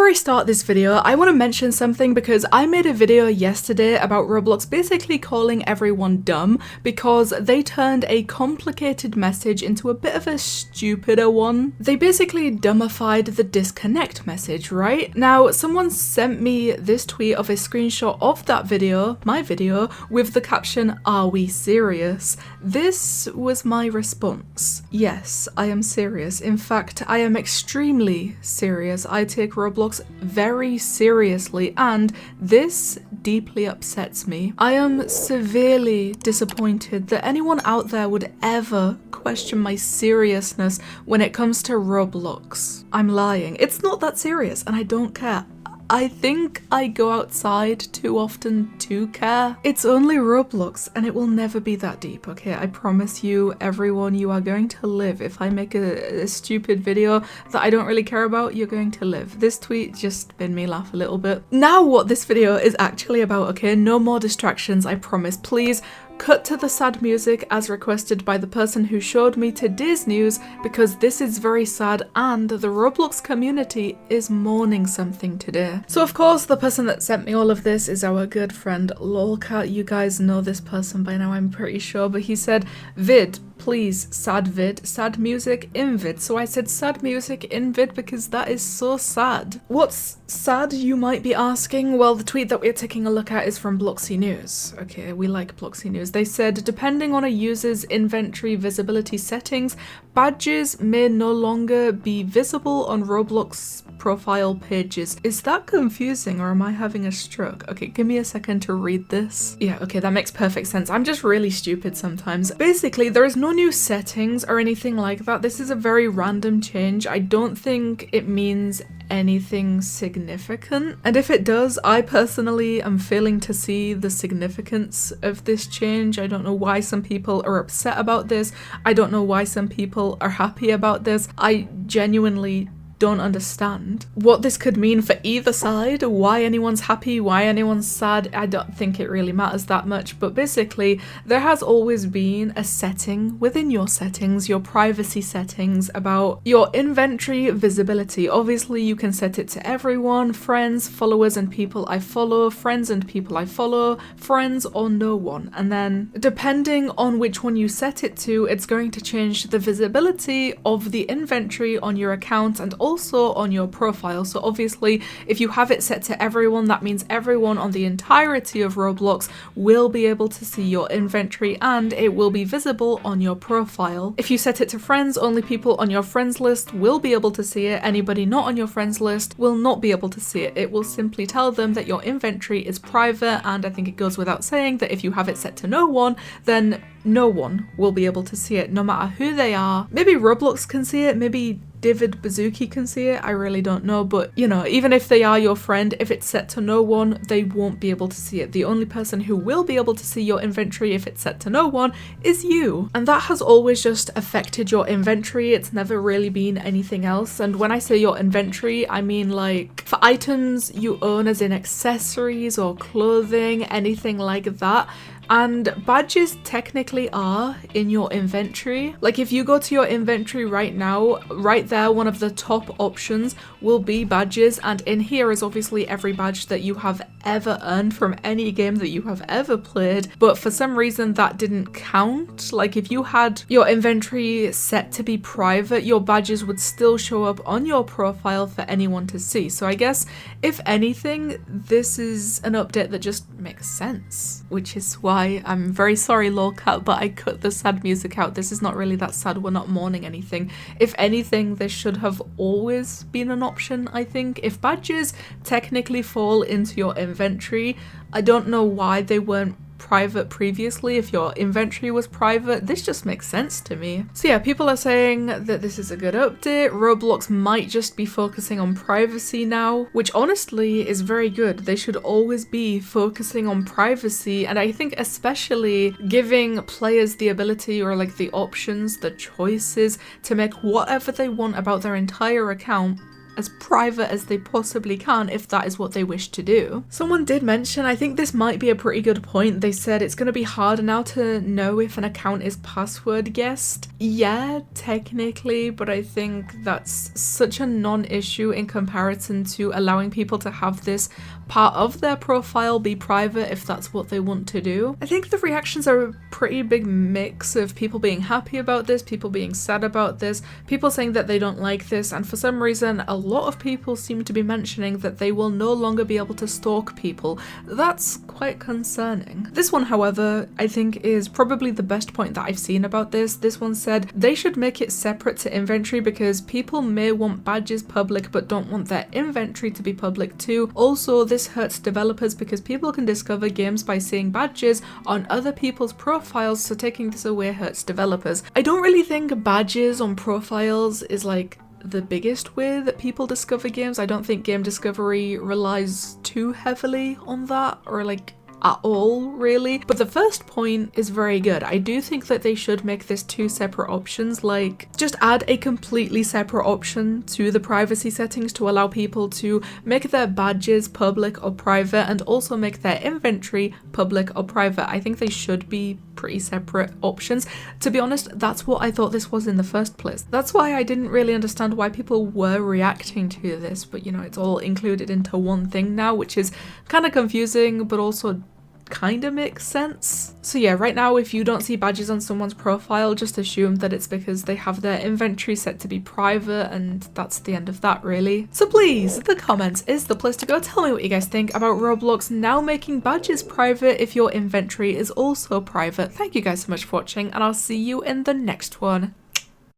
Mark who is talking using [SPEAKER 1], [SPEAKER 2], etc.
[SPEAKER 1] I start this video, I want to mention something because I made a video yesterday about Roblox basically calling everyone dumb because they turned a complicated message into a bit of a stupider one. They basically dumbified the disconnect message, right? Now, someone sent me this tweet of a screenshot of that video, my video, with the caption, "Are we serious?" This was my response. Yes, I am serious. In fact, I am extremely serious. I take Roblox very seriously, and this deeply upsets me. I am severely disappointed that anyone out there would ever question my seriousness when it comes to Roblox. I'm lying. It's not that serious, and I don't care. I think I go outside too often to care. It's only Roblox and it will never be that deep, okay? I promise you, everyone, you are going to live. If I make a stupid video that I don't really care about, you're going to live. This tweet just made me laugh a little bit. Now what this video is actually about, okay? No more distractions, I promise. Please cut to the sad music as requested by the person who showed me today's news, because this is very sad and the Roblox community is mourning something today. So of course the person that sent me all of this is our good friend Lolcat. You guys know this person by now, I'm pretty sure, but he said, "Vid, please, sad vid, sad music in vid." So I said sad music in vid because that is so sad. What's sad, you might be asking? Well, the tweet that we're taking a look at is from Bloxy News. Okay, we like Bloxy News. They said, depending on a user's inventory visibility settings, badges may no longer be visible on Roblox profile pages. Is that confusing or am I having a stroke? Okay, give me a second to read this. Yeah, okay, that makes perfect sense. I'm just really stupid sometimes. Basically, there is no new settings or anything like that. This is a very random change. I don't think it means anything significant, and if it does, I personally am failing to see the significance of this change. I don't know why some people are upset about this. I don't know why some people are happy about this. I genuinely don't understand what this could mean for either side, why anyone's happy, why anyone's sad. I don't think it really matters that much, but basically there has always been a setting within your settings, your privacy settings, about your inventory visibility. Obviously you can set it to everyone, friends, followers and people I follow, friends and people I follow, friends or no one, and then depending on which one you set it to, it's going to change the visibility of the inventory on your account and also on your profile. So obviously if you have it set to everyone, that means everyone on the entirety of Roblox will be able to see your inventory and it will be visible on your profile. If you set it to friends, only people on your friends list will be able to see it. Anybody not on your friends list will not be able to see it. It will simply tell them that your inventory is private, and I think it goes without saying that if you have it set to no one, then no one will be able to see it, no matter who they are. Maybe Roblox can see it, maybe David Bazooki can see it, I really don't know, but you know, even if they are your friend, if it's set to no one, they won't be able to see it. The only person who will be able to see your inventory if it's set to no one is you. And that has always just affected your inventory. It's never really been anything else. And when I say your inventory, I mean like for items you own, as in accessories or clothing, anything like that. And badges technically are in your inventory. Like if you go to your inventory right now, right there, one of the top options will be badges, and in here is obviously every badge that you have ever earned from any game that you have ever played, but for some reason that didn't count. Like if you had your inventory set to be private, your badges would still show up on your profile for anyone to see. So I guess if anything, this is an update that just makes sense, which is why I'm very sorry Lolcat, but I cut the sad music out. This is not really that sad, we're not mourning anything. If anything, this should have always been an option, I think. If badges technically fall into your inventory, I don't know why they weren't private previously. If your inventory was private, this just makes sense to me. So yeah, people are saying that this is a good update. Roblox might just be focusing on privacy now, which honestly is very good. They should always be focusing on privacy, and I think especially giving players the ability, or like the options, the choices to make whatever they want about their entire account as private as they possibly can if that is what they wish to do. Someone did mention, I think this might be a pretty good point, they said it's going to be harder now to know if an account is password guessed. Yeah, technically, but I think that's such a non-issue in comparison to allowing people to have this part of their profile be private if that's what they want to do. I think the reactions are a pretty big mix of people being happy about this, people being sad about this, people saying that they don't like this, and for some reason a lot of people seem to be mentioning that they will no longer be able to stalk people. That's quite concerning. This one, however, I think is probably the best point that I've seen about this. This one said they should make it separate to inventory because people may want badges public but don't want their inventory to be public too. Also, this hurts developers because people can discover games by seeing badges on other people's profiles, so taking this away hurts developers. I don't really think badges on profiles is like the biggest way that people discover games. I don't think game discovery relies too heavily on that, or like at all really. But the first point is very good. I do think that they should make this two separate options, like just add a completely separate option to the privacy settings to allow people to make their badges public or private and also make their inventory public or private. I think they should be pretty separate options. To be honest, that's what I thought this was in the first place. That's why I didn't really understand why people were reacting to this, but you know, it's all included into one thing now, which is kind of confusing but also kind of makes sense. So yeah, right now if you don't see badges on someone's profile, just assume that it's because they have their inventory set to be private, and that's the end of that really. So please, the comments is the place to go. Tell me what you guys think about Roblox now making badges private if your inventory is also private. Thank you guys so much for watching, and I'll see you in the next one.